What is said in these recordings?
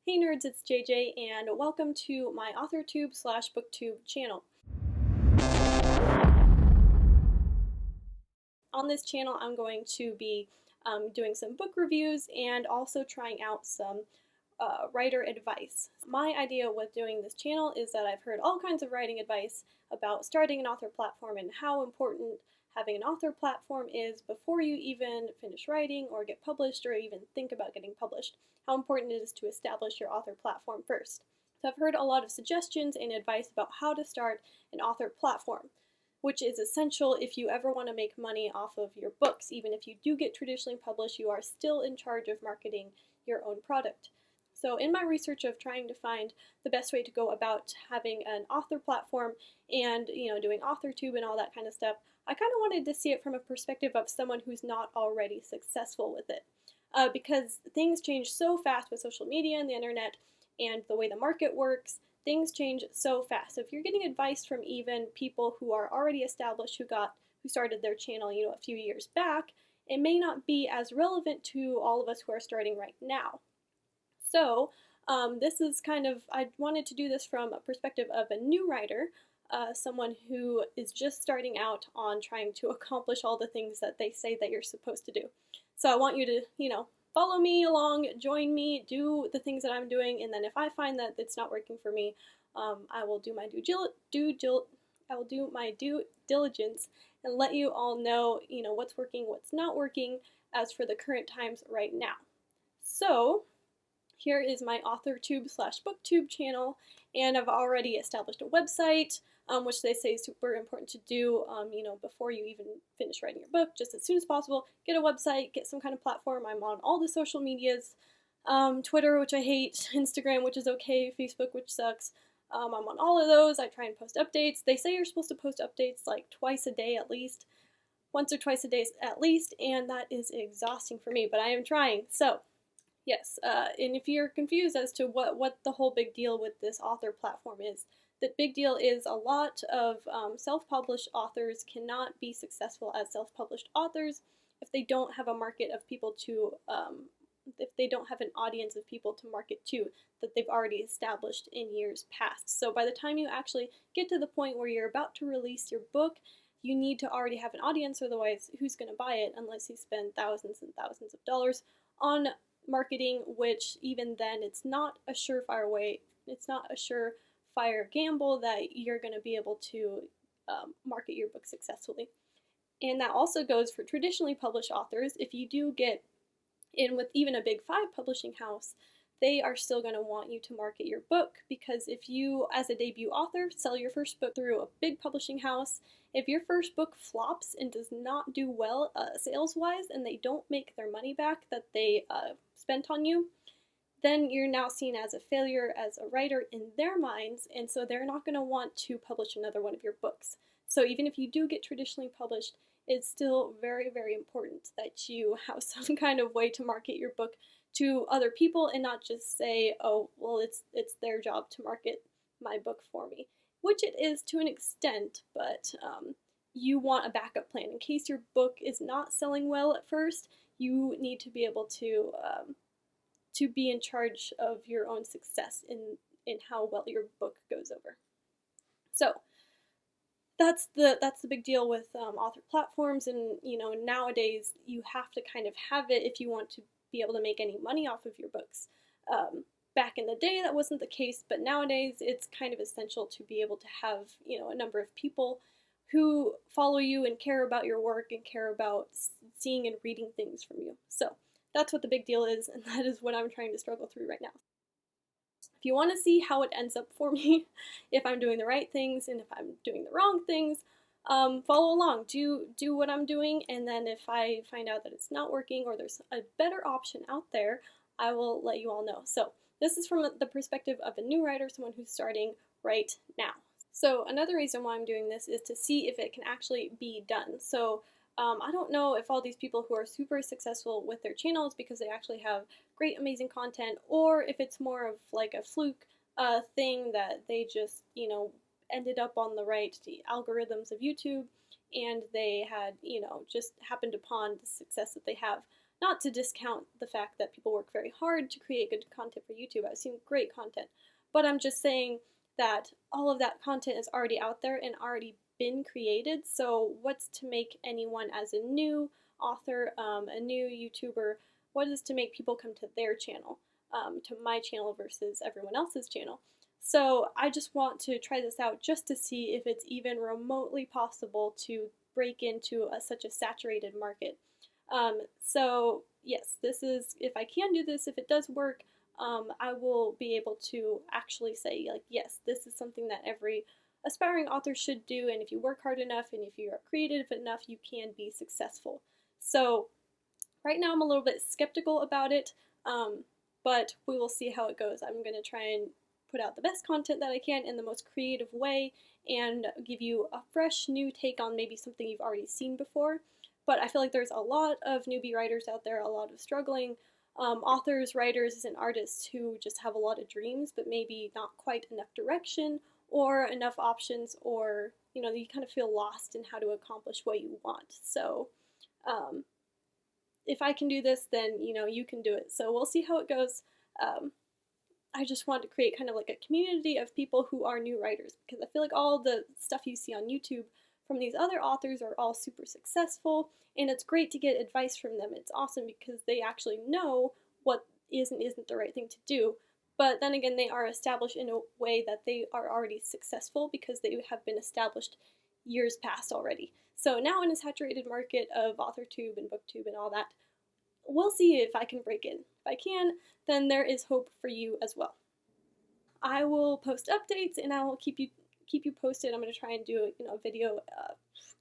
Hey nerds, it's JJ, and welcome to my AuthorTube/BookTube channel. On this channel, I'm going to be doing some book reviews and also trying out some writer advice. My idea with doing this channel is that I've heard all kinds of writing advice about starting an author platform and how important having an author platform is before you even finish writing or get published or even think about getting published. How important it is to establish your author platform first. So I've heard a lot of suggestions and advice about how to start an author platform, which is essential if you ever want to make money off of your books. Even if you do get traditionally published, you are still in charge of marketing your own product. So in my research of trying to find the best way to go about having an author platform and doing AuthorTube and all that kind of stuff, I kind of wanted to see it from a perspective of someone who's not already successful with it. Because things change so fast with social media and the internet and the way the market works. Things change so fast. So if you're getting advice from even people who are already established, who started their channel, a few years back, it may not be as relevant to all of us who are starting right now. So this is I wanted to do this from a perspective of a new writer, someone who is just starting out on trying to accomplish all the things that they say that you're supposed to do. So I want you to, follow me along, join me, do the things that I'm doing, and then if I find that it's not working for me, I will do my due diligence and let you all know, what's working, what's not working, as for the current times right now. So here is my AuthorTube/BookTube channel, and I've already established a website, which they say is super important to do, before you even finish writing your book, just as soon as possible. Get a website, get some kind of platform. I'm on all the social medias, Twitter, which I hate, Instagram, which is okay, Facebook, which sucks. I'm on all of those. I try and post updates. They say you're supposed to post updates like twice a day at least, once or twice a day at least, and that is exhausting for me, but I am trying. So yes, and if you're confused as to what the whole big deal with this author platform is, the big deal is a lot of self-published authors cannot be successful as self-published authors if they don't have a market of people to, if they don't have an audience of people to market to that they've already established in years past. So by the time you actually get to the point where you're about to release your book, you need to already have an audience, otherwise who's going to buy it unless you spend thousands and thousands of dollars on marketing, which even then it's not a surefire way, it's not a surefire gamble that you're going to be able to market your book successfully. And that also goes for traditionally published authors. If you do get in with even a big 5 publishing house, they are still going to want you to market your book, because if you, as a debut author, sell your first book through a big publishing house, if your first book flops and does not do well sales-wise, and they don't make their money back that they spent on you, then you're now seen as a failure as a writer in their minds, and so they're not going to want to publish another one of your books. So even if you do get traditionally published, it's still very, very important that you have some kind of way to market your book to other people and not just say, oh, well, it's their job to market my book for me, which it is to an extent, but you want a backup plan. In case your book is not selling well at first, you need to be able to be in charge of your own success in how well your book goes over. So that's the big deal with author platforms, and nowadays you have to kind of have it if you want to be able to make any money off of your books. Back in the day that wasn't the case, but nowadays it's kind of essential to be able to have a number of people who follow you and care about your work and care about seeing and reading things from you. So that's what the big deal is, and that is what I'm trying to struggle through right now. If you want to see how it ends up for me, if I'm doing the right things and if I'm doing the wrong things, follow along, do what I'm doing, and then if I find out that it's not working or there's a better option out there, I will let you all know. So this is from the perspective of a new writer, someone who's starting right now. So another reason why I'm doing this is to see if it can actually be done. So I don't know if all these people who are super successful with their channels because they actually have great, amazing content, or if it's more of like a fluke thing that they just, ended up on the right algorithms of YouTube and they had, just happened upon the success that they have. not to discount the fact that people work very hard to create good content for YouTube. I've seen great content, but I'm just saying that all of that content is already out there and already been created. So what's to make anyone as a new author, a new YouTuber, what is to make people come to their channel, to my channel versus everyone else's channel? So I just want to try this out just to see if it's even remotely possible to break into such a saturated market. So yes, this is, if I can do this, if it does work, I will be able to actually say, like, yes, this is something that every aspiring author should do, and if you work hard enough and if you are creative enough, you can be successful. So right now I'm a little bit skeptical about it, but we will see how it goes. I'm going to try and put out the best content that I can in the most creative way and give you a fresh new take on maybe something you've already seen before. But I feel like there's a lot of newbie writers out there, a lot of struggling authors, writers, and artists who just have a lot of dreams, but maybe not quite enough direction or enough options, or you kind of feel lost in how to accomplish what you want. So if I can do this, then you can do it. So we'll see how it goes. I just want to create kind of like a community of people who are new writers, because I feel like all the stuff you see on YouTube from these other authors are all super successful, and it's great to get advice from them. It's awesome because they actually know what is and isn't the right thing to do. But then again, they are established in a way that they are already successful because they have been established years past already. So now in a saturated market of AuthorTube and BookTube and all that, we'll see if I can break in. If I can, then there is hope for you as well. I will post updates and I will keep you posted. I'm going to try and do a video a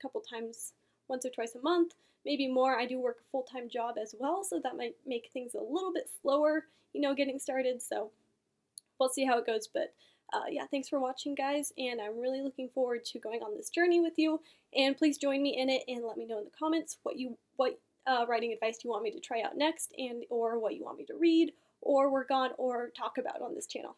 couple times, once or twice a month, maybe more. I do work a full-time job as well, so that might make things a little bit slower, getting started. So we'll see how it goes. But yeah, thanks for watching, guys, and I'm really looking forward to going on this journey with you. And please join me in it and let me know in the comments what writing advice you want me to try out next, and or what you want me to read or work on or talk about on this channel.